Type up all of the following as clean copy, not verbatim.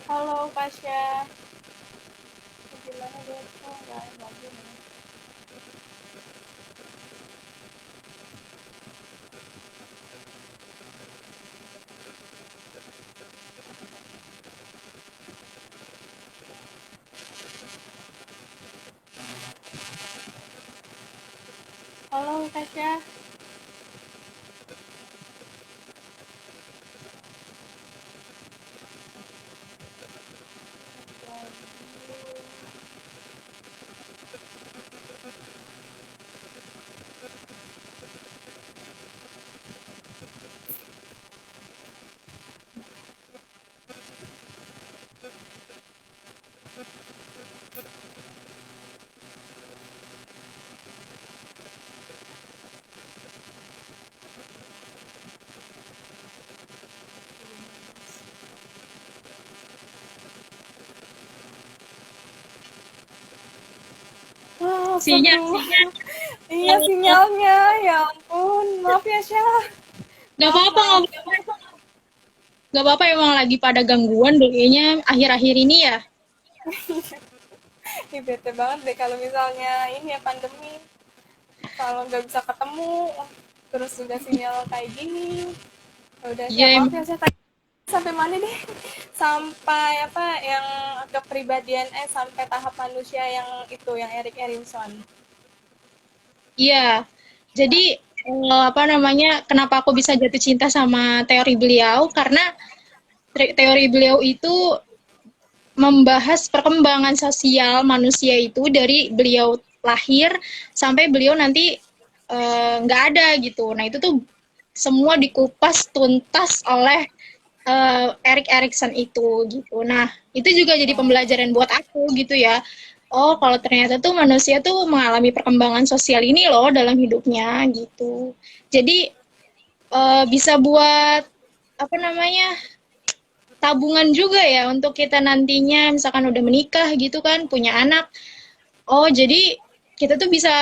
Halo Pasha, gimana deh? Oh, nggak lagi nih. Halo Pasha. Wah, Sinyal, seru. sinyal. Iya sinyalnya, ya ampun. Maaf ya Syah. Nggak Maaf, apa-apa, maaf. nggak apa-apa emang lagi pada gangguan deh kayaknya akhir-akhir ini ya. Ih, bete banget deh kalau misalnya ini ya pandemi. Kalau nggak bisa ketemu, terus juga sinyal kayak gini. Ya udah Iya Syah, maaf ya emang. Syah. Tadi sampai mana deh? Sampai apa yang kepribadian sampai tahap manusia yang itu, yang Erik Erikson. Iya. Jadi apa namanya? Kenapa aku bisa jatuh cinta sama teori beliau? Karena teori beliau itu membahas perkembangan sosial manusia itu dari beliau lahir sampai beliau nanti nggak ada gitu. Nah itu tuh semua dikupas tuntas oleh Erik Erikson itu gitu. Nah, itu juga jadi Oh, pembelajaran buat aku gitu ya. Oh, kalau ternyata tuh manusia tuh mengalami perkembangan sosial ini loh dalam hidupnya gitu. Jadi bisa buat apa namanya tabungan juga ya untuk kita nantinya misalkan udah menikah gitu kan punya anak. Oh, jadi kita tuh bisa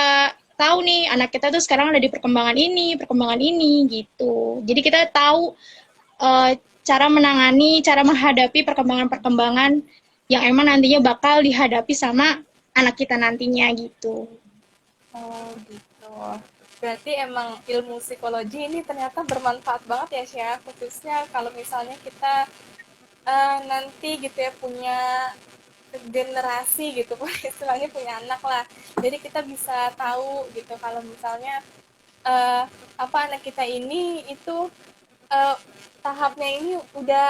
tahu nih anak kita tuh sekarang ada di perkembangan ini gitu. Jadi kita tahu eh, cara menangani, cara menghadapi perkembangan-perkembangan yang emang nantinya bakal dihadapi sama anak kita nantinya gitu. oh gitu. Berarti emang ilmu psikologi ini ternyata bermanfaat banget ya Syah, khususnya kalau misalnya kita nanti gitu ya punya generasi gitu, istilahnya punya anak lah. Jadi kita bisa tahu gitu kalau misalnya eh, apa anak kita ini itu eh, tahapnya ini udah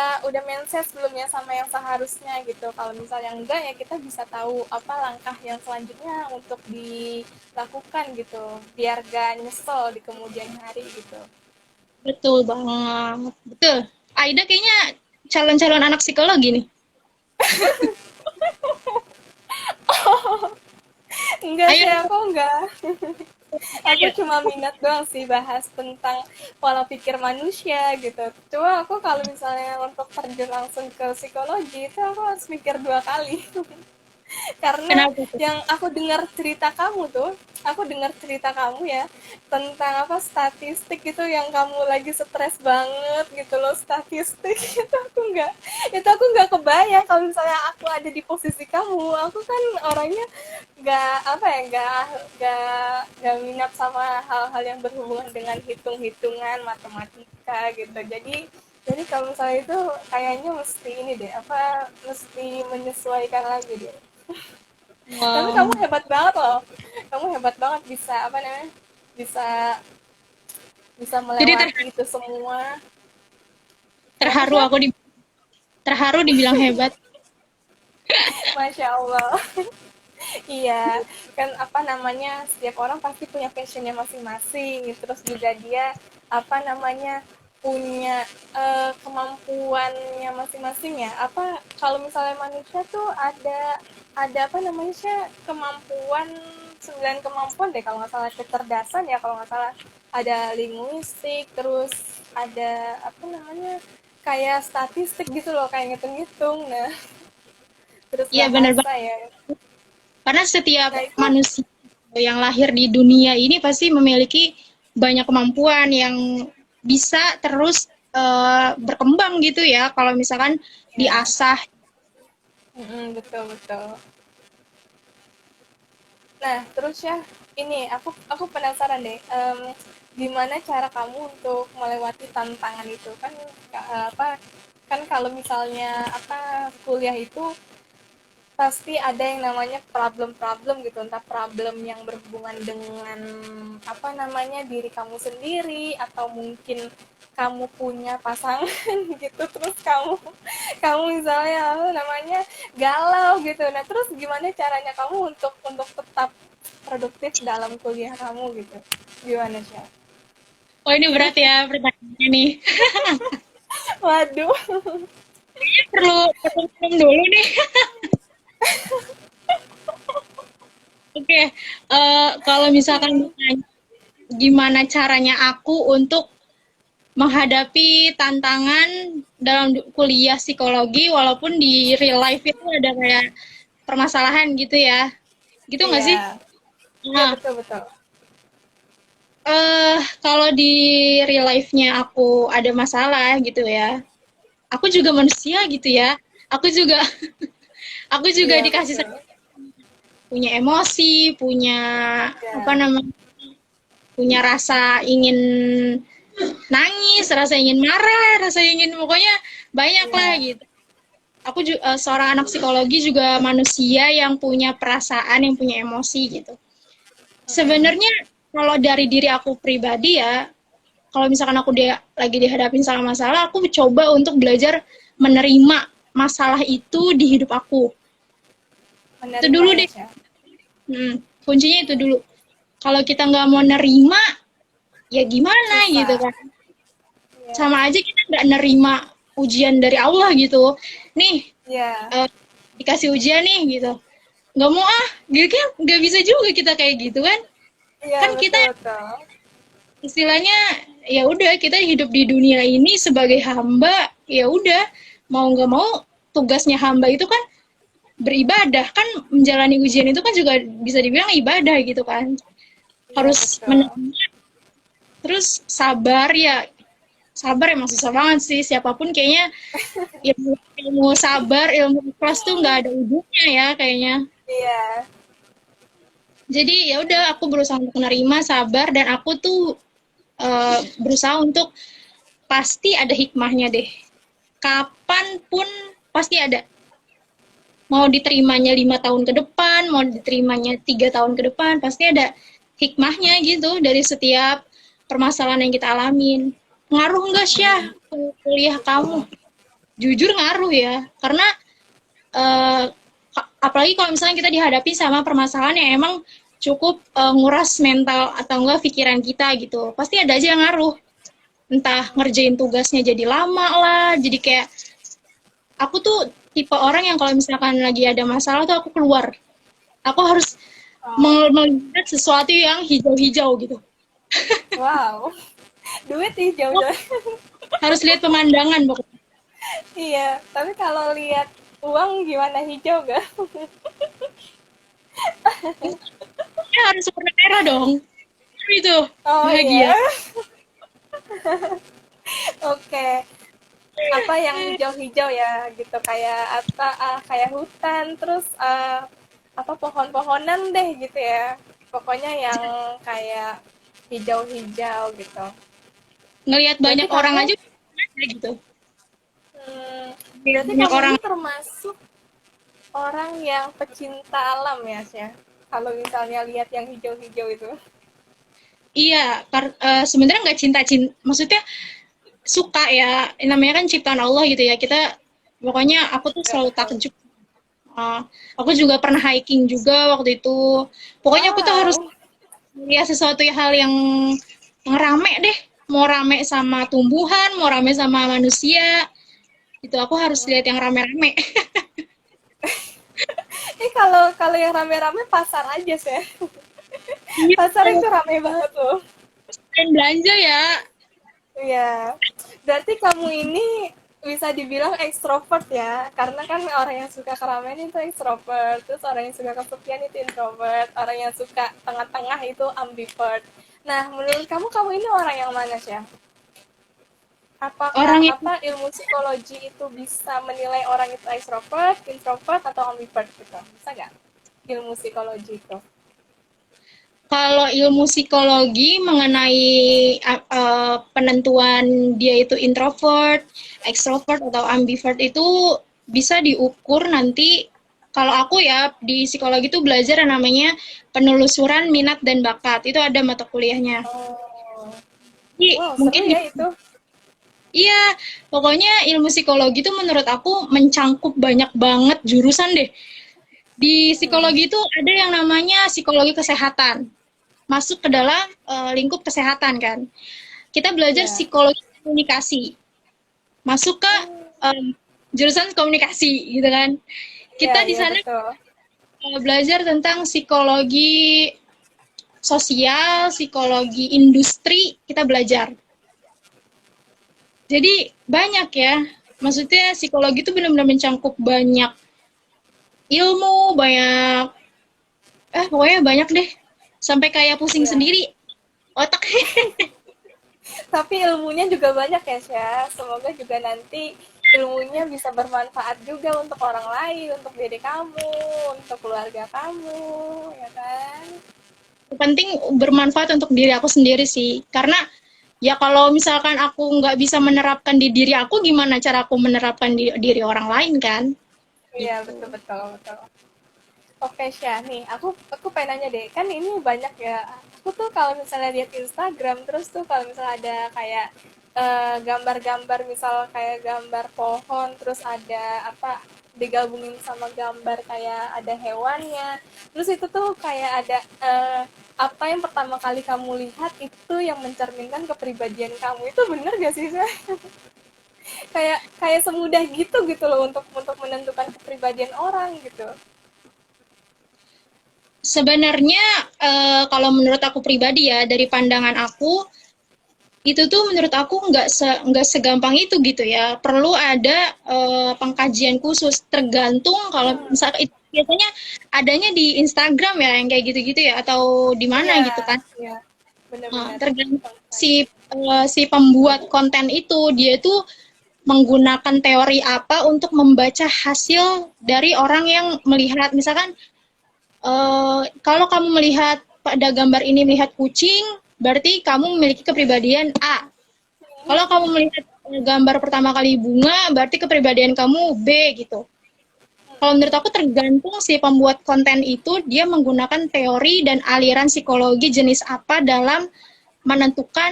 mindset sebelumnya sama yang seharusnya gitu. Kalau misalnya enggak ya kita bisa tahu apa langkah yang selanjutnya untuk dilakukan gitu biar gak nyesel di kemudian hari gitu. Betul banget. Betul. Aida kayaknya calon-calon anak psikologi nih. Enggak Ayo sih, dong, aku enggak. Aku ayo. cuma minat doang sih bahas tentang pola pikir manusia gitu. Cuma aku kalau misalnya untuk terjun langsung ke psikologi itu aku harus mikir dua kali. Karena Kenapa tuh? yang aku dengar cerita kamu ya tentang apa statistik itu yang kamu lagi stres banget gitu loh statistik itu aku nggak kebayang kalau misalnya aku ada di posisi kamu. Aku kan orangnya nggak apa ya nggak minat sama hal-hal yang berhubungan dengan hitung-hitungan matematika gitu. Jadi kalau misalnya itu kayaknya mesti ini deh apa mesti menyesuaikan lagi deh. Tapi kamu Wow. hebat banget loh. Kamu hebat banget bisa apa namanya? Bisa bisa Jadi melewati itu semua. Kenapa terharu sih? aku terharu dibilang hebat. Masya Allah. Iya, kan apa namanya? Setiap orang pasti punya passionnya masing-masing. Terus juga dia apa namanya? Punya kemampuannya masing-masing ya. Apa kalau misalnya manusia tuh ada apa namanya sih kemampuan 9 kemampuan deh kalau nggak salah kecerdasan ya kalau nggak salah ada linguistik terus ada apa namanya kayak statistik gitu loh kayak ngitung-ngitung nah terus Iya benar bahasa banget. ya Karena setiap nah itu manusia yang lahir di dunia ini pasti memiliki banyak kemampuan yang bisa terus berkembang gitu ya. Kalau misalkan ya diasah. Betul betul. Nah, terus ya, ini aku penasaran deh, gimana cara kamu untuk melewati tantangan itu kan, apa kan kalau misalnya apa kuliah itu pasti ada yang namanya problem-problem gitu, entah problem yang berhubungan dengan apa namanya diri kamu sendiri atau mungkin kamu punya pasangan gitu, terus kamu misalnya apa namanya galau gitu. Nah, terus gimana caranya kamu untuk tetap produktif dalam kuliah kamu gitu? Gimana sih? Oh ini berat ya pertanyaannya nih. Waduh. Perlu perlu minum dulu nih. Oke, kalau misalkan ditanya gimana caranya aku untuk menghadapi tantangan dalam kuliah psikologi walaupun di real life itu ada kayak permasalahan gitu ya. Gitu nggak sih? Iya. Iya, Nah, betul betul. kalau di real life-nya aku ada masalah gitu ya. Aku juga manusia gitu ya. Aku juga aku juga Iya, dikasih betul. punya emosi, punya apa Iya. namanya? Punya rasa ingin nangis, rasa ingin marah, rasa ingin pokoknya banyak lah Iya. gitu. Aku juga seorang anak psikologi juga manusia yang punya perasaan, yang punya emosi gitu. Mm-mm. Sebenarnya kalau dari diri aku pribadi ya, kalau misalkan aku lagi dihadapin sama masalah, aku coba untuk belajar menerima masalah itu di hidup aku. Itu Menerima dulu ya, deh. Syah. Kuncinya itu dulu. Kalau kita nggak mau nerima, ya gimana gitu Susah. kan. Iya. Sama aja kita nggak nerima ujian dari Allah gitu. Nih, Iya. eh, dikasih ujian nih gitu. Nggak mau ah, gitu kan nggak bisa juga kita kayak gitu kan. Iya, Kan kita betul betul. istilahnya ya udah kita hidup di dunia ini sebagai hamba, ya udah mau nggak mau tugasnya hamba itu kan beribadah kan, menjalani ujian itu kan juga bisa dibilang ibadah gitu kan, Iya, harus betul. terus sabar ya, sabar emang susah banget sih siapapun kayaknya, ilmu sabar ilmu ikhlas tuh nggak ada ujungnya ya kayaknya. Iya. Jadi ya udah aku berusaha untuk menerima sabar dan aku tuh berusaha untuk pasti ada hikmahnya deh, kapanpun pasti ada, mau diterimanya 5 tahun ke depan mau diterimanya 3 tahun ke depan pasti ada hikmahnya gitu dari setiap permasalahan yang kita alamin. Ngaruh nggak sih kuliah kamu? Jujur ngaruh ya, karena eh, apalagi kalau misalnya kita dihadapi sama permasalahan yang emang cukup nguras mental atau enggak pikiran kita gitu, pasti ada aja yang ngaruh, entah ngerjain tugasnya jadi lama lah, jadi kayak aku tuh tipe orang yang kalau misalkan lagi ada masalah tuh aku keluar, aku harus Oh, melihat sesuatu yang hijau-hijau gitu, wow. Duit nih jauh-jauh. harus lihat pemandangan pokoknya. Iya, tapi kalau lihat uang gimana, hijau gak? Ya harus warna merah dong, itu Oh bahagia. iya. Oke. Apa yang hijau-hijau ya gitu, kayak apa, kayak hutan, terus apa pohon-pohonan deh gitu ya. Pokoknya yang kayak hijau-hijau gitu. Ngelihat Berarti banyak orang kamu aja gitu, hmm, ngelihat berarti banyak kamu orang. ini termasuk orang yang pecinta alam ya, Syah? Kalau misalnya lihat yang hijau-hijau itu. Iya, sebenarnya nggak cinta-cinta, maksudnya suka ya, namanya kan ciptaan Allah gitu ya. Kita pokoknya aku tuh Ya, selalu betul. takjub. Uh, aku juga pernah hiking juga waktu itu. Pokoknya aku tuh harus Wow. lihat sesuatu hal yang rame deh. Mau rame sama tumbuhan, mau rame sama manusia. Itu aku harus lihat yang rame-rame. Ini kalau kalau yang rame-rame pasar aja sih. Iya, Pasar itu rame banget loh. dan belanja ya. Iya. Berarti kamu ini bisa dibilang ekstrovert ya, karena kan orang yang suka keramaian itu ekstrovert, terus orang yang suka kesepian itu introvert, orang yang suka tengah-tengah itu ambivert. Nah, menurut kamu, kamu ini orang yang mana sih? Apakah Orang yang apa ilmu psikologi itu bisa menilai orang itu extrovert, introvert, atau ambivert gitu? Bisa nggak? Ilmu psikologi itu. kalau ilmu psikologi mengenai penentuan dia itu introvert, extrovert atau ambivert itu bisa diukur nanti. Kalau aku ya di psikologi itu belajar yang namanya penelusuran minat dan bakat. Itu ada mata kuliahnya. Oh, Jadi wow, seru mungkin ya itu. iya, pokoknya ilmu psikologi itu menurut aku mencangkup banyak banget jurusan deh. Di Hmm, psikologi itu ada yang namanya psikologi kesehatan. Masuk ke dalam lingkup kesehatan kan. Kita belajar iya. psikologi komunikasi. Masuk ke Oh, em, jurusan komunikasi gitu kan. iya, Kita di iya sana betul. belajar tentang psikologi sosial, psikologi industri, kita belajar. Jadi banyak ya. Maksudnya psikologi itu benar-benar mencangkup banyak ilmu, banyak pokoknya banyak deh. Sampai kayak pusing Iya. sendiri otak. Tapi ilmunya juga banyak ya, Syah. Semoga juga nanti ilmunya bisa bermanfaat juga untuk orang lain, untuk diri kamu, untuk keluarga kamu, ya kan? Penting bermanfaat untuk diri aku sendiri sih. Karena ya kalau misalkan aku nggak bisa menerapkan di diri aku, gimana cara aku menerapkan di diri orang lain kan? Iya, Gitu. betul betul betul. Oke, Syah, nih aku pengen nanya deh, kan ini banyak ya. Aku tuh kalau misalnya lihat Instagram terus tuh kalau misalnya ada kayak gambar-gambar misal kayak gambar pohon terus ada apa digabungin sama gambar kayak ada hewannya. Terus itu tuh kayak ada apa yang pertama kali kamu lihat itu yang mencerminkan kepribadian kamu. Itu bener gak sih, Syah? Kayak kayak semudah gitu gitu loh untuk menentukan kepribadian orang gitu. Sebenarnya kalau menurut aku pribadi ya, dari pandangan aku, itu tuh menurut aku nggak segampang itu gitu ya. Perlu ada pengkajian khusus. Tergantung kalau misalnya itu biasanya adanya di Instagram ya yang kayak gitu-gitu ya atau di mana Iya, gitu kan. iya, Nah, benar-benar. tergantung si pembuat konten itu dia tuh menggunakan teori apa untuk membaca hasil dari orang yang melihat misalkan kalau kamu melihat pada gambar ini melihat kucing, berarti kamu memiliki kepribadian A. Kalau kamu melihat gambar pertama kali bunga, berarti kepribadian kamu B gitu. Kalau menurut aku tergantung si pembuat konten itu dia menggunakan teori dan aliran psikologi jenis apa dalam menentukan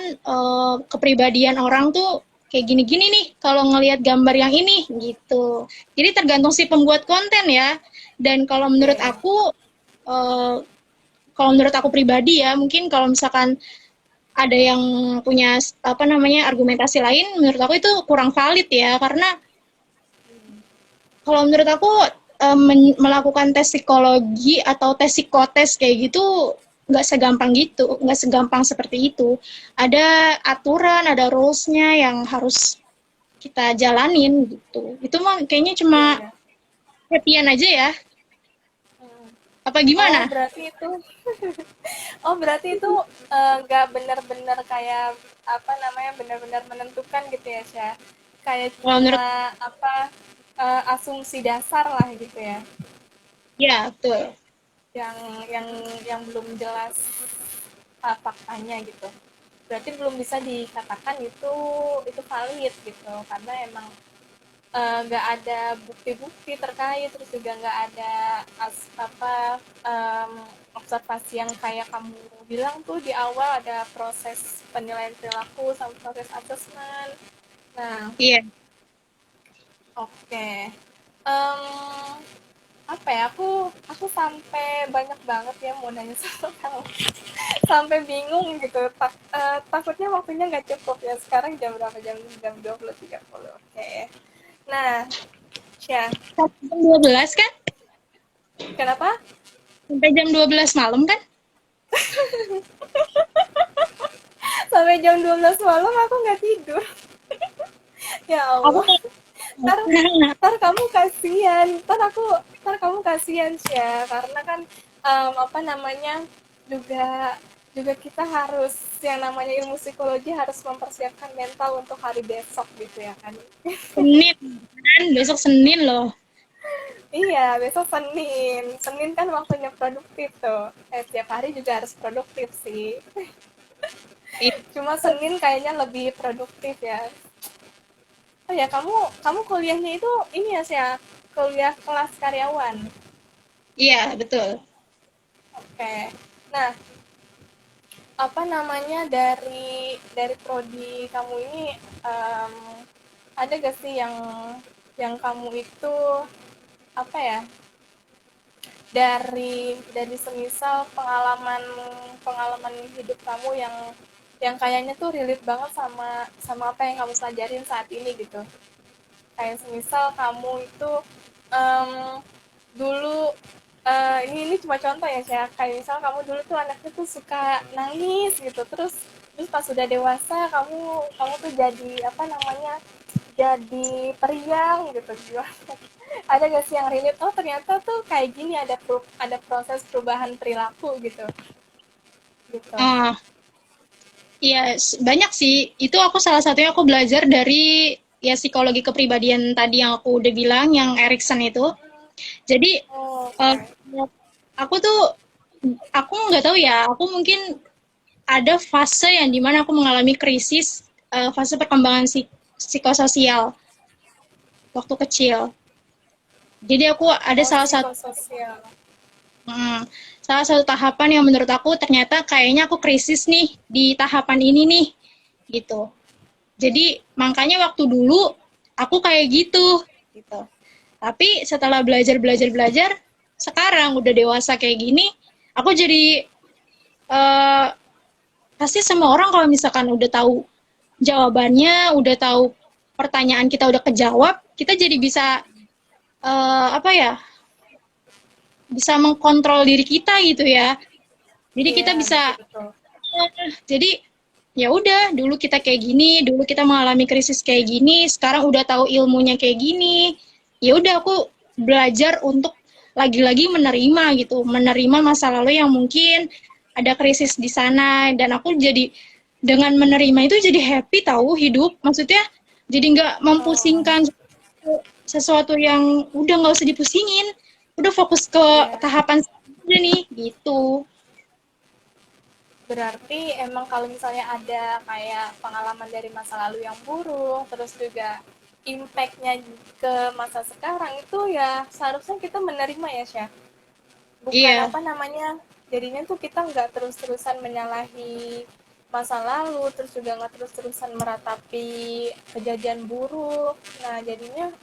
kepribadian orang tuh kayak gini-gini nih kalau ngelihat gambar yang ini gitu. Jadi tergantung si pembuat konten ya. Dan Oke. eh, kalau menurut aku pribadi ya, mungkin kalau misalkan ada yang punya apa namanya argumentasi lain, menurut aku itu kurang valid ya karena kalau menurut aku melakukan tes psikologi atau tes psikotes kayak gitu nggak segampang gitu, nggak segampang seperti itu. Ada aturan, ada rules-nya yang harus kita jalanin gitu. Itu mah kayaknya Iya, cuma iya. happy aja ya. Hmm. Apa Oh, gimana? berarti itu oh, berarti itu nggak benar-benar kayak apa namanya benar-benar menentukan gitu ya, Syah. Kayak Kalau menurut cuma apa asumsi dasar lah gitu ya. ya betul. Yang yang yang belum jelas faktanya gitu. Berarti belum bisa dikatakan itu valid gitu karena emang nggak ada bukti-bukti terkait terus juga nggak ada um, observasi yang kayak kamu bilang tuh di awal ada proses penilaian perilaku sama proses assessment. Nah, Iya. oke. Okay. Um, apa ya aku sampai banyak banget ya mau nanya sama kamu sampai bingung gitu takutnya waktunya nggak cukup ya sekarang jam berapa jam 20.30. Oke, nah Syah, Sampai jam 12 kan? kenapa Sampai jam 12 malam kan? sampai jam 12 malam aku nggak tidur? Ya Aku Allah, ntar ntar kamu kasihan ntar kamu kasihan sih ya karena kan apa namanya juga juga kita harus yang namanya ilmu psikologi harus mempersiapkan mental untuk hari besok gitu ya kan. Senin kan, besok Senin loh. Iya, besok Senin. Senin kan waktunya produktif tuh. Setiap hari juga harus produktif sih. Cuma Senin kayaknya lebih produktif ya. Oh ya, kamu kamu kuliahnya itu ini ya sih ya, kuliah kelas karyawan. Iya, betul. Oke. Nah, apa namanya dari prodi kamu ini em, ada gak sih yang kamu itu apa ya dari semisal pengalaman pengalaman hidup kamu yang kayaknya tuh relate banget sama sama apa yang kamu pelajarin saat ini gitu, kayak semisal kamu itu em, dulu ini cuma contoh ya sih, kayak misal kamu dulu tuh anaknya tuh suka nangis gitu, terus terus pas sudah dewasa kamu kamu tuh jadi apa namanya jadi periang gitu gimana. Ada gak sih yang relate, oh ternyata tuh kayak gini, ada proses perubahan perilaku gitu gitu. Ah, iya, banyak sih. Itu aku salah satunya aku belajar dari ya psikologi kepribadian tadi yang aku udah bilang, yang Erikson itu. Jadi Oh, eh, oke. aku tuh aku nggak tahu ya. Aku mungkin ada fase yang dimana aku mengalami krisis, fase perkembangan psikososial waktu kecil. Jadi aku ada Oh, psikososial. salah satu tahapan yang menurut aku ternyata kayaknya aku krisis nih di tahapan ini nih gitu. Jadi makanya waktu dulu aku kayak gitu. Tapi setelah belajar sekarang udah dewasa kayak gini, aku jadi eh, pasti semua orang kalau misalkan udah tahu jawabannya, udah tahu pertanyaan kita udah kejawab, kita jadi bisa apa ya? Bisa mengkontrol diri kita gitu ya. Jadi kita Iya, bisa betul-betul. jadi ya udah dulu kita kayak gini, dulu kita mengalami krisis kayak gini, sekarang udah tahu ilmunya kayak gini. Ya udah aku belajar untuk lagi-lagi menerima gitu, menerima masa lalu yang mungkin ada krisis di sana dan aku jadi dengan menerima itu jadi happy tahu hidup. Maksudnya jadi nggak Oh, mempusingkan sesuatu yang udah nggak usah dipusingin, udah fokus ke iya. tahapan selanjutnya nih gitu. Berarti emang kalau misalnya ada kayak pengalaman dari masa lalu yang buruk, terus juga impact-nya ke masa sekarang itu ya seharusnya kita menerima ya, Syah. Bukan Iya. apa namanya, jadinya tuh kita nggak terus-terusan menyalahi masa lalu, terus juga nggak terus-terusan meratapi kejadian buruk. Nah, jadinya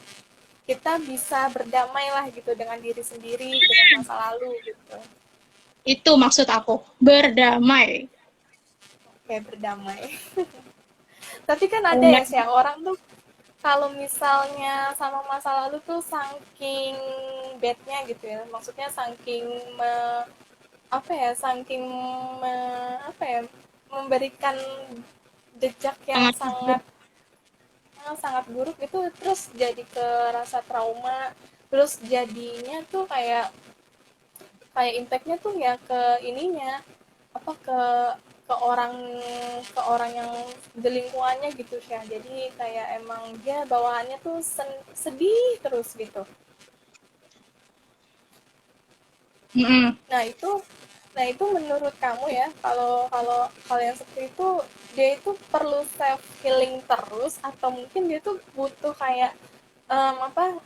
kita bisa berdamai lah gitu dengan diri sendiri, dengan masa lalu gitu. Itu maksud aku, berdamai. Kayak berdamai. Tapi kan ada ya Enggak. sih orang tuh kalau misalnya sama masa lalu tuh saking bednya gitu ya, maksudnya saking apa ya, saking apa ya, memberikan jejak yang sangat sangat buruk itu, terus jadi ke rasa trauma, terus jadinya tuh kayak kayak impactnya tuh ya ke ininya apa ke orang yang di lingkungannya gitu ya, jadi kayak emang dia bawaannya tuh sedih terus gitu. Mm-mm. Nah itu menurut kamu ya, kalau kalau kalau yang seperti itu dia itu perlu self healing terus atau mungkin dia tuh butuh kayak apa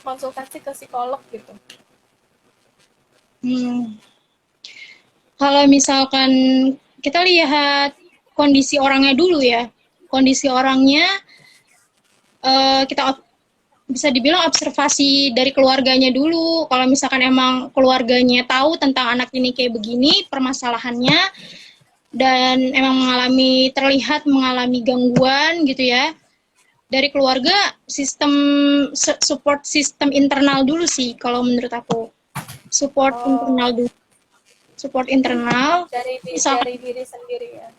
konsultasi ke psikolog gitu. Hmm. Kalau misalkan kita lihat kondisi orangnya dulu ya, kondisi orangnya kita bisa dibilang observasi dari keluarganya dulu. Kalau misalkan emang keluarganya tahu tentang anak ini kayak begini permasalahannya dan emang terlihat mengalami gangguan gitu ya, dari keluarga sistem support sistem internal dulu sih kalau menurut aku, support internal Oh, dulu, support internal misal dari diri sendiri ya.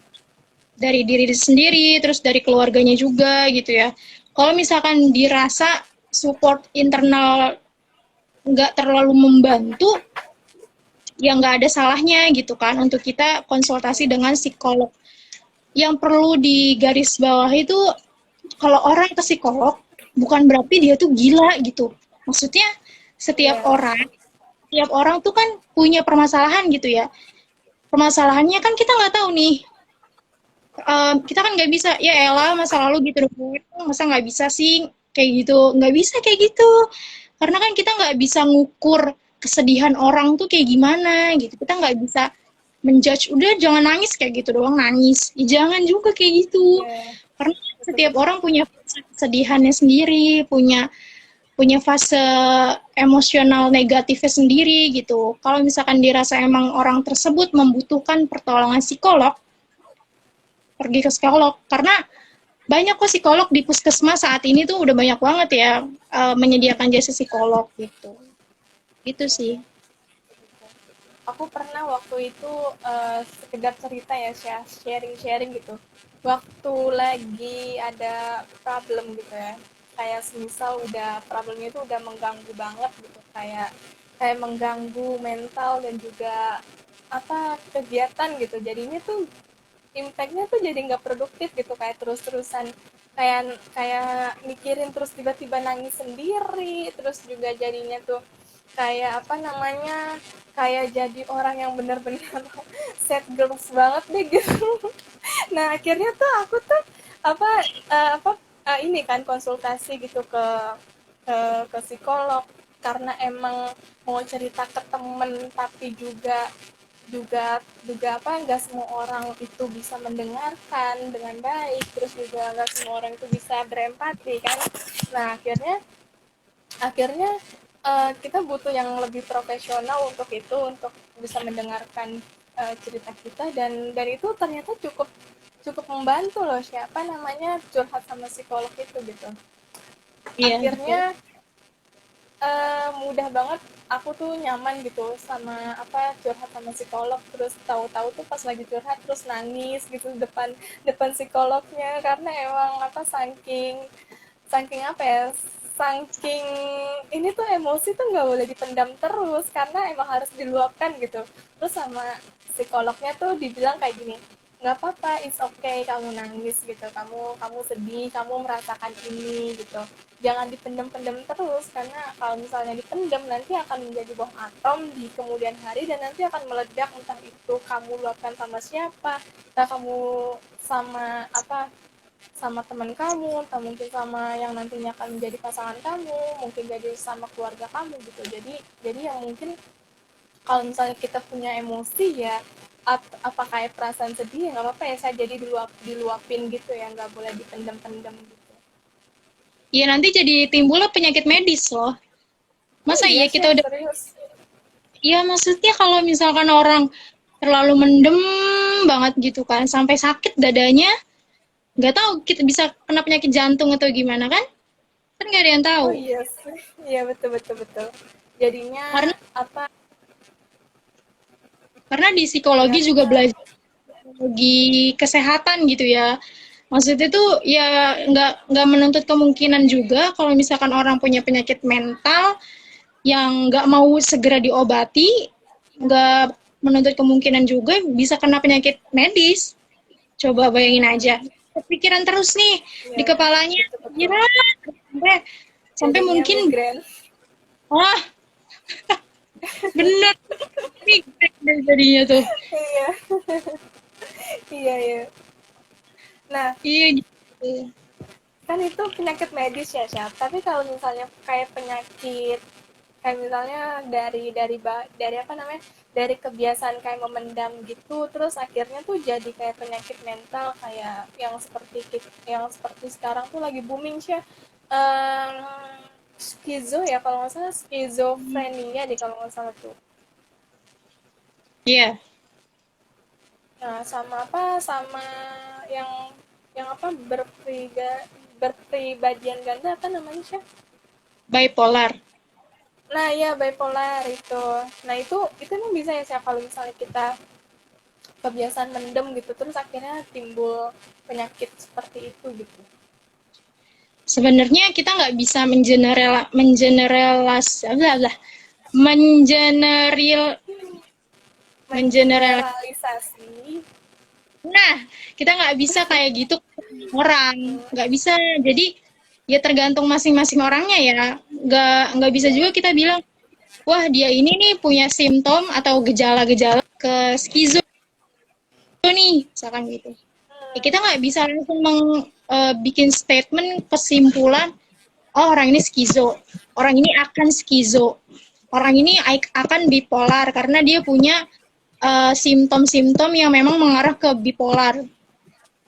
dari diri sendiri terus dari keluarganya juga gitu ya. Kalau misalkan dirasa support internal nggak terlalu membantu, ya nggak ada salahnya gitu kan untuk kita konsultasi dengan psikolog. Yang perlu digarisbawahi itu kalau orang ke psikolog bukan berarti dia tuh gila gitu. Maksudnya setiap Iya, orang setiap orang tuh kan punya permasalahan gitu ya. Permasalahannya kan kita nggak tahu nih. Kita kan nggak bisa ya elah masa lalu gitu doang, masa nggak bisa sih kayak gitu, nggak bisa kayak gitu karena kan kita nggak bisa ngukur kesedihan orang tuh kayak gimana gitu, kita nggak bisa menjudge udah jangan nangis kayak gitu doang nangis ya, jangan juga kayak gitu iya, karena setiap betul-betul. orang punya fase kesedihannya sendiri, punya punya fase emosional negatifnya sendiri gitu. Kalau misalkan dirasa emang orang tersebut membutuhkan pertolongan psikolog, pergi ke psikolog karena banyak kok psikolog di puskesmas saat ini tuh udah banyak banget ya menyediakan jasa psikolog gitu. Itu sih. Aku pernah waktu itu sekedar cerita ya, sharing-sharing gitu. Waktu lagi ada problem gitu ya, kayak semisal udah problemnya itu udah mengganggu banget gitu, kayak kayak mengganggu mental dan juga apa kegiatan gitu. Jadinya tuh impactnya tuh jadi nggak produktif gitu, kayak terus-terusan kayak kayak mikirin terus tiba-tiba nangis sendiri, terus juga jadinya tuh kayak apa namanya kayak jadi orang yang benar-benar sad girls banget deh gitu. Nah akhirnya tuh aku tuh apa ini kan konsultasi gitu ke psikolog karena emang mau cerita ke temen, tapi juga juga juga apa nggak semua orang itu bisa mendengarkan dengan baik, terus juga nggak semua orang itu bisa berempati kan. Nah akhirnya akhirnya kita butuh yang lebih profesional untuk itu, untuk bisa mendengarkan cerita kita, dan itu ternyata cukup cukup membantu loh, siapa namanya curhat sama psikolog itu gitu. Iya, betul. Akhirnya mudah banget, aku tuh nyaman gitu sama apa curhat sama psikolog, terus tahu-tahu tuh pas lagi curhat terus nangis gitu depan depan psikolognya, karena emang apa saking saking apa ya saking ini tuh emosi tuh nggak boleh dipendam terus karena emang harus diluapkan gitu. Terus sama psikolognya tuh dibilang kayak gini, nggak apa-apa, it's okay kamu nangis gitu, kamu sedih, kamu merasakan ini gitu, jangan dipendam-pendam terus, karena kalau misalnya dipendam nanti akan menjadi bom atom di kemudian hari dan nanti akan meledak, entah itu kamu luapkan sama siapa, entah kamu sama apa sama teman kamu, atau mungkin sama yang nantinya akan menjadi pasangan kamu, mungkin jadi sama keluarga kamu gitu. Jadi yang mungkin kalau misalnya kita punya emosi ya, apa kayak perasaan sedih ya nggak apa-apa ya, saya jadi diluapin gitu ya, nggak boleh dipendam-pendam gitu. Iya, nanti jadi timbullah penyakit medis loh. Oh Masa iya iya sih, kita udah, serius. iya maksudnya kalau misalkan orang terlalu mendem banget gitu kan, sampai sakit dadanya, nggak tahu kita bisa kena penyakit jantung atau gimana kan? Kan nggak ada yang tahu. Oh iya sih, iya betul betul betul. Jadinya Karena apa karena di psikologi juga ternyata belajar psikologi kesehatan gitu ya. Maksudnya tuh ya nggak menuntut kemungkinan juga kalau misalkan orang punya penyakit mental yang nggak mau segera diobati, nggak menuntut kemungkinan juga bisa kena penyakit medis. Coba bayangin aja, kepikiran terus nih di ya kepalanya, betul betul. ya sampai sampai Jadinya mungkin, migrain. wah bener nih jadinya tuh. Iya, iya iya. Nah, Iya gitu. kan itu penyakit medis ya Syaf, tapi kalau misalnya kayak penyakit kayak misalnya dari apa namanya dari kebiasaan kayak memendam gitu, terus akhirnya tuh jadi kayak penyakit mental, kayak yang seperti sekarang tuh lagi booming sih, skizo ya kalau nggak salah, skizofrenia deh kalau nggak salah tuh. Iya, Nah sama apa sama yang apa berpribadian ganda apa namanya sih. bipolar. Nah, ya bipolar itu. Nah, itu emang bisa ya sih kalau misalnya kita kebiasaan mendem gitu terus akhirnya timbul penyakit seperti itu gitu. Sebenarnya kita nggak bisa mengeneral mengeneral mengeneral. mengeneralisasi. Nah, kita nggak bisa kayak gitu ke orang, nggak bisa. Jadi ya tergantung masing-masing orangnya ya. Nggak bisa juga kita bilang, wah dia ini nih punya simptom atau gejala-gejala ke skizo nih, misalkan gitu. Ya, kita nggak bisa langsung bikin statement kesimpulan, oh orang ini skizo, orang ini akan skizo, orang ini akan bipolar karena dia punya simptom-simptom yang memang mengarah ke bipolar.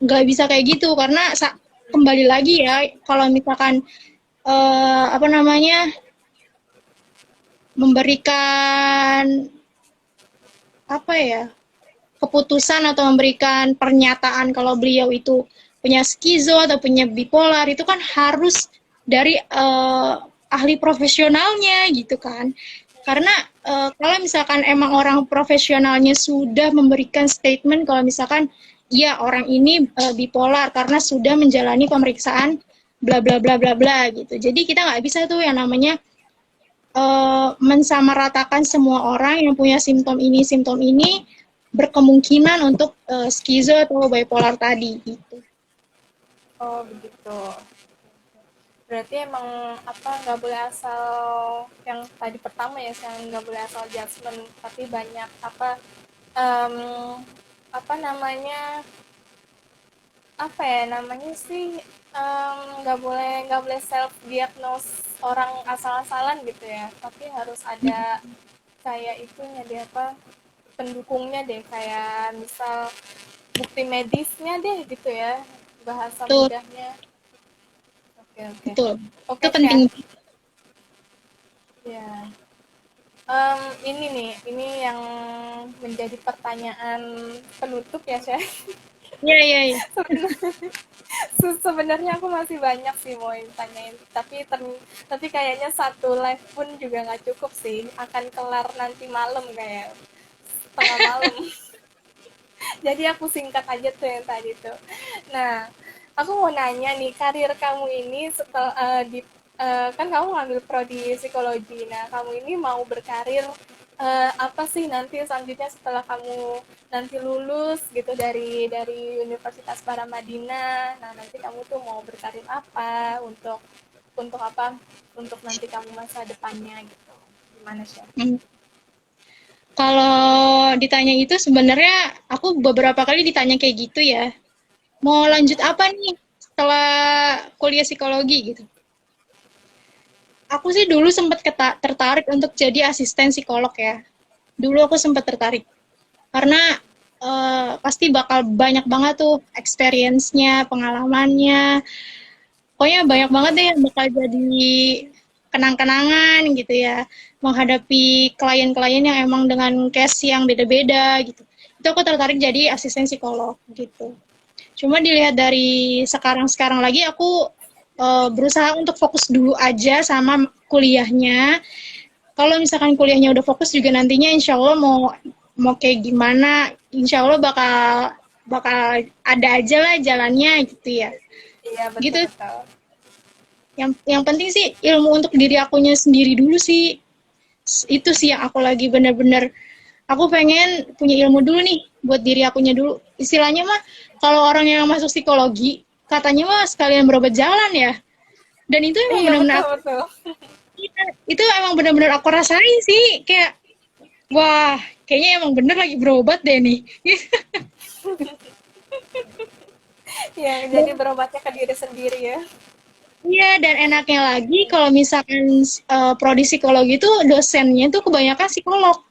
Nggak bisa kayak gitu karena kembali lagi ya, kalau misalkan apa namanya, memberikan apa ya, keputusan atau memberikan pernyataan kalau beliau itu punya skizo atau punya bipolar, itu kan harus dari ahli profesionalnya gitu kan. Karena kalau misalkan emang orang profesionalnya sudah memberikan statement kalau misalkan ya orang ini bipolar karena sudah menjalani pemeriksaan bla bla bla bla bla gitu. Jadi kita nggak bisa tuh yang namanya mensamaratakan semua orang yang punya simptom ini berkemungkinan untuk skizo atau bipolar tadi gitu. Oh begitu. Berarti emang apa nggak boleh asal yang tadi pertama ya, yang nggak boleh asal judgement, tapi banyak apa em, apa namanya apa ya namanya sih nggak boleh self diagnose orang asal-asalan gitu ya, tapi harus ada kayak itunya deh apa pendukungnya deh, kayak misal bukti medisnya deh gitu ya, bahasa Betul, mudahnya. Oke oke betul. oke Itu penting. Chef. Ya. Ini nih, ini yang menjadi pertanyaan penutup ya, Chef. Iya, iya, iya. Sebenarnya aku masih banyak sih mau tanyain, tapi kayaknya satu live pun juga nggak cukup sih, akan kelar nanti malam kayak tengah malam. Jadi aku singkat aja tuh yang tadi tuh. Nah, aku mau nanya nih, karir kamu ini setelah kan kamu ngambil prodi psikologi. Nah, kamu ini mau berkarir apa sih nanti selanjutnya setelah kamu nanti lulus gitu dari Universitas Paramadina. Nah, nanti kamu tuh mau berkarir apa untuk apa? Untuk nanti kamu masa depannya gitu. Gimana sih? Hmm. Kalau ditanya itu sebenarnya aku beberapa kali ditanya kayak gitu ya. Mau lanjut apa nih setelah kuliah psikologi gitu. Aku sih dulu sempat tertarik untuk jadi asisten psikolog ya. Dulu aku sempat tertarik. Karena pasti bakal banyak banget tuh experience-nya, pengalamannya. Pokoknya banyak banget deh yang bakal jadi kenang-kenangan gitu ya. Menghadapi klien-klien yang emang dengan case yang beda-beda gitu. Itu aku tertarik jadi asisten psikolog gitu. Cuma dilihat dari sekarang-sekarang lagi aku berusaha untuk fokus dulu aja sama kuliahnya. Kalau misalkan kuliahnya udah fokus juga nantinya insya Allah mau kayak gimana, insya Allah bakal bakal ada aja lah jalannya gitu ya. Iya, Gitu. betul-betul. Yang penting sih ilmu untuk diri akunya sendiri dulu sih. Itu sih yang aku lagi bener-bener aku pengen punya ilmu dulu nih buat diri akunya dulu. Istilahnya mah kalau orang yang masuk psikologi katanya mah sekalian berobat jalan ya. Dan itu emang Iya, benar-benar betul-betul. itu emang benar-benar aku rasain sih kayak wah kayaknya emang bener lagi berobat deh nih. Ya, jadi berobatnya ke diri sendiri ya. Iya, dan enaknya lagi kalau misalkan prodi psikologi itu dosennya tuh kebanyakan psikolog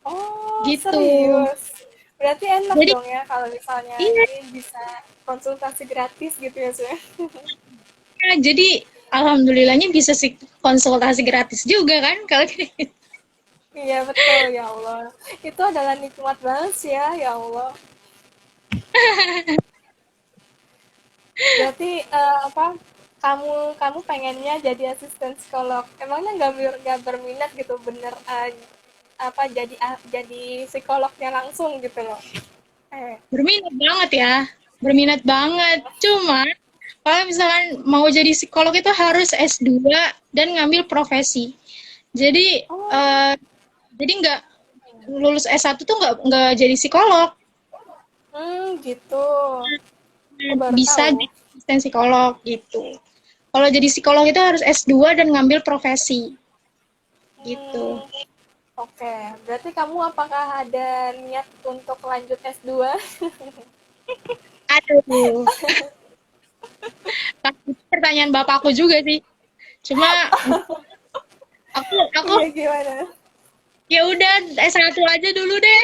Oh, gitu. serius. Berarti enak Jadi dong ya kalau misalnya iya, ini bisa konsultasi gratis gitu ya, Sue. jadi alhamdulillahnya bisa sih konsultasi gratis juga kan kalau kayak gitu. Iya, betul ya Allah. Itu adalah nikmat banget sih ya, ya Allah. Berarti apa? Kamu pengennya jadi asisten psikolog. Emangnya nggak berminat gitu bener apa jadi psikolognya langsung gitu loh. Berminat banget ya, berminat banget. Cuma kalau misalkan mau jadi psikolog itu harus S2 dan ngambil profesi. Jadi Oh, jadi lulus S1 tuh nggak jadi psikolog. Gitu. Aku baru Bisa tahu. jadi asisten psikolog gitu. Kalau jadi psikolog itu harus S2 dan ngambil profesi gitu. Hmm, oke. Berarti kamu apakah ada niat untuk lanjut S2? Aduh, itu pertanyaan bapakku juga sih. Cuma aku Iya, gimana? ya udah S1 aja dulu deh.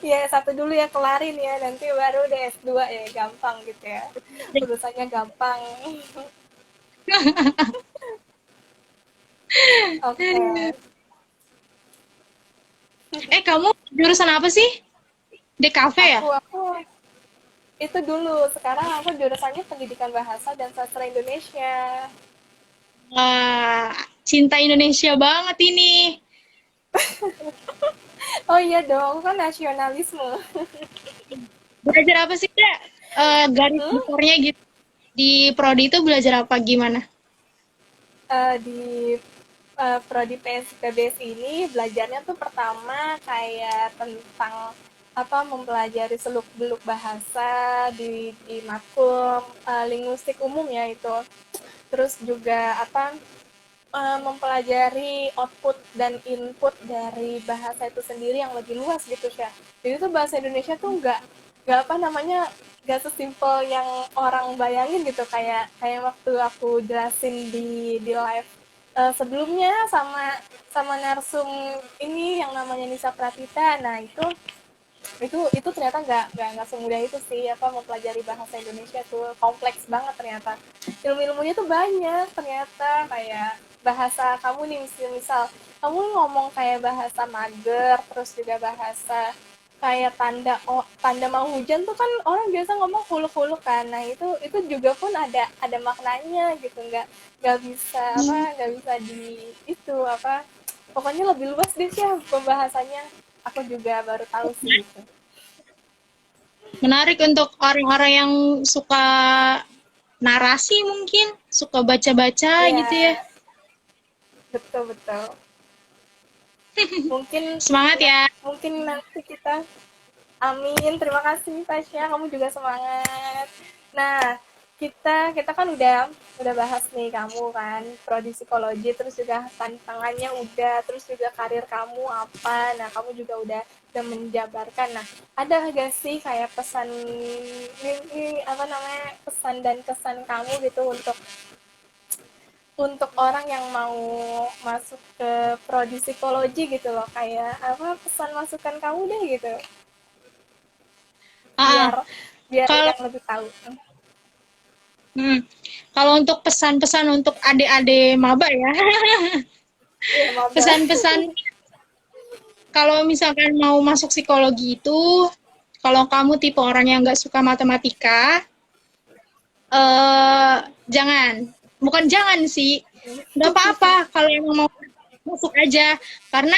Ya, satu dulu ya kelarin ya, nanti baru deh S2 ya, gampang gitu ya. Urusannya gampang. Oke. Kamu jurusan apa sih? DKV ya? Aku itu dulu. Sekarang aku jurusannya Pendidikan Bahasa dan Sastra Indonesia. Wah, cinta Indonesia banget ini. Oh iya dong, kan nasionalisme. Belajar apa sih, Kak? Garis Hmm? besarnya gitu. Di prodi itu belajar apa gimana? Di prodi PSPBS ini belajarnya tuh pertama kayak tentang apa mempelajari seluk-beluk bahasa di matkul linguistik umum ya itu. Terus juga apa mempelajari output dan input dari bahasa itu sendiri yang lebih luas gitu ya. Jadi tuh bahasa Indonesia tuh nggak apa namanya nggak sesimpel yang orang bayangin gitu kayak kayak waktu aku jelasin di live sebelumnya sama sama narsum ini yang namanya Nisa Pratita. Nah itu ternyata nggak semudah itu sih apa mempelajari bahasa Indonesia tuh kompleks banget ternyata ilmunya tuh banyak ternyata kayak bahasa kamu nih misal kamu ngomong kayak bahasa mager terus juga bahasa kayak tanda mau hujan tuh kan orang biasa ngomong huluk-huluk kan nah itu juga pun ada maknanya gitu nggak bisa apa Hmm, nggak bisa di itu apa pokoknya lebih luas deh sih ya pembahasannya aku juga baru tahu sih itu. menarik untuk orang-orang yang suka narasi mungkin, suka baca-baca gitu ya. Ya, betul betul. Mungkin Semangat ya. mungkin nanti kita amin. Terima kasih Tasya, kamu juga semangat. Nah, kita kan udah bahas nih kamu kan prodi psikologi terus juga tantangannya udah terus juga karir kamu apa nah kamu juga udah menjabarkan nah ada gak sih kayak pesan ini apa namanya pesan dan kesan kamu gitu untuk orang yang mau masuk ke prodi psikologi gitu loh kayak apa pesan masukan kamu deh gitu Ah, biar biar kalau yang lebih tahu. hmm, kalau untuk pesan-pesan untuk adik-adik maba ya, Iya maba. pesan-pesan kalau misalkan mau masuk psikologi itu, kalau kamu tipe orang yang nggak suka matematika, eh jangan, bukan jangan sih, nggak apa-apa kalau emang mau masuk aja, karena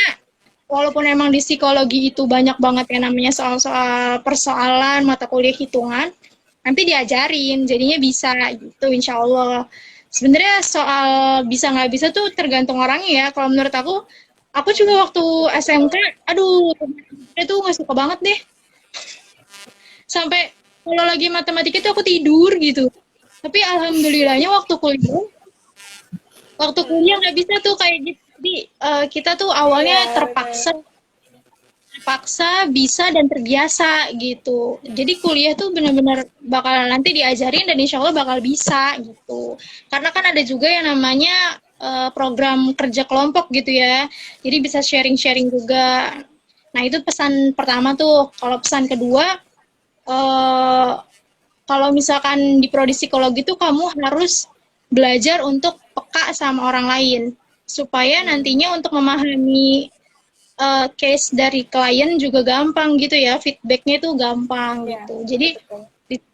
walaupun emang di psikologi itu banyak banget yang namanya soal-soal persoalan mata kuliah hitungan, nanti diajarin, jadinya bisa gitu, insya Allah. Sebenarnya soal bisa nggak bisa tuh tergantung orangnya ya. Kalau menurut aku juga waktu SMK, aduh, itu nggak suka banget deh. Sampai kalau lagi matematika itu aku tidur gitu. Tapi alhamdulillahnya waktu kuliah nggak bisa tuh kayak gitu. Jadi kita tuh awalnya Iya benar. terpaksa bisa dan terbiasa gitu. Jadi kuliah tuh benar-benar bakal nanti diajarin dan insya Allah bakal bisa gitu. Karena kan ada juga yang namanya program kerja kelompok gitu ya. Jadi bisa sharing-sharing juga. Nah itu pesan pertama tuh. Kalau pesan kedua, eh, kalau misalkan di prodi psikologi itu kamu harus belajar untuk peka sama orang lain supaya nantinya untuk memahami case dari klien juga gampang gitu ya, feedbacknya itu gampang Iya gitu. Jadi betul.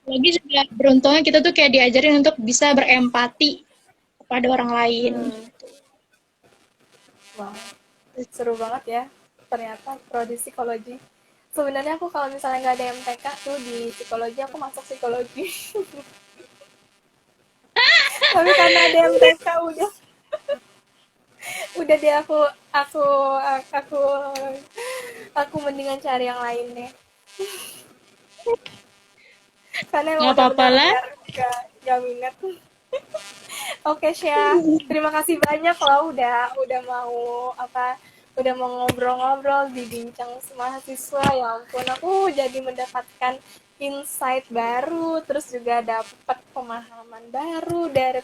lagi juga beruntungnya kita tuh kayak diajarin untuk bisa berempati kepada orang lain. Hmm, wow, seru banget ya. Ternyata prodi psikologi. Sebenarnya aku kalau misalnya nggak ada MTK tuh di psikologi aku masuk psikologi. Tapi karena ada MTK udah Udah deh aku aku mendingan cari yang lain deh. Karena emang Nggak udah apa-apa lah. benar-benar gak minat. Oke, Syah. Terima kasih banyak loh udah mau apa udah mau ngobrol-ngobrol di bincang mahasiswa. Ya ampun, aku jadi mendapatkan insight baru, terus juga dapat pemahaman baru dari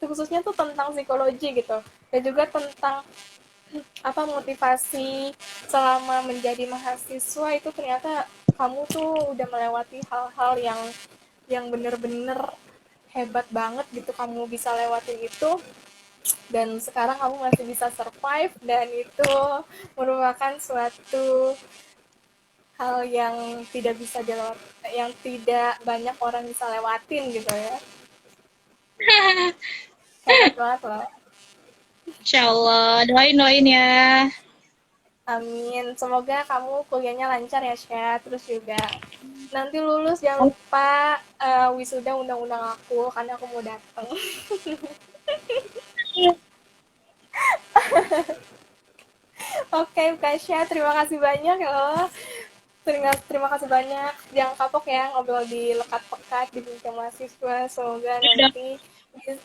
khususnya tuh tentang psikologi gitu. Dan juga tentang apa motivasi selama menjadi mahasiswa itu ternyata kamu tuh udah melewati hal-hal yang bener-bener hebat banget gitu kamu bisa lewatin itu dan sekarang kamu masih bisa survive dan itu merupakan suatu hal yang tidak bisa dilewat yang tidak banyak orang bisa lewatin gitu ya hebat banget loh. Insya Allah, doain-doain ya. Amin, semoga kamu kuliahnya lancar ya Syah, terus juga nanti lulus jangan lupa wisuda undang-undang aku karena aku mau datang. Oke Kasya, terima kasih banyak loh. Terima kasih banyak. Jangan kapok ya ngobrol di lekat-pekat di bincang mahasiswa. Semoga nanti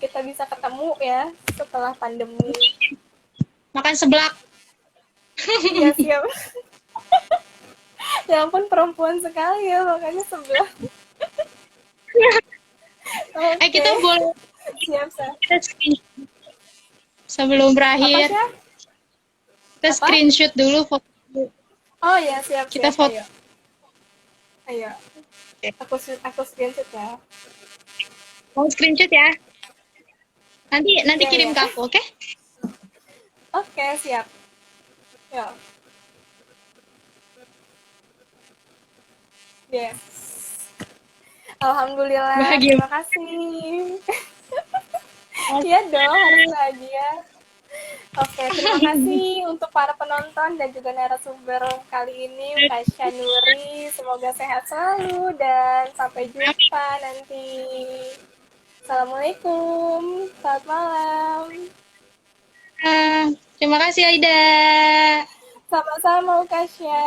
kita bisa ketemu ya setelah pandemi. Makan seblak. Iya siap. Ya ampun perempuan sekali ya makanya sebelah. Kita Oke. boleh Siap siap. kita screenshot sebelum Apa berakhir. sih? Kita Apa? screenshot dulu foto. Oh ya siap Kita siap. foto. Ayo. Ayo. Aku screenshot ya. Mau screenshot ya. Nanti Iya kirim ya. ke aku, oke? Oke siap. Ya. Yes. Alhamdulillah. Bahagia. Terima kasih. Iya dong, harus bahagia. Oke, terima kasih untuk para penonton dan juga narasumber kali ini, Tasya Nuri. Semoga sehat selalu dan sampai jumpa nanti. Assalamualaikum, selamat malam. Terima kasih Aida. Sama-sama, Kasya.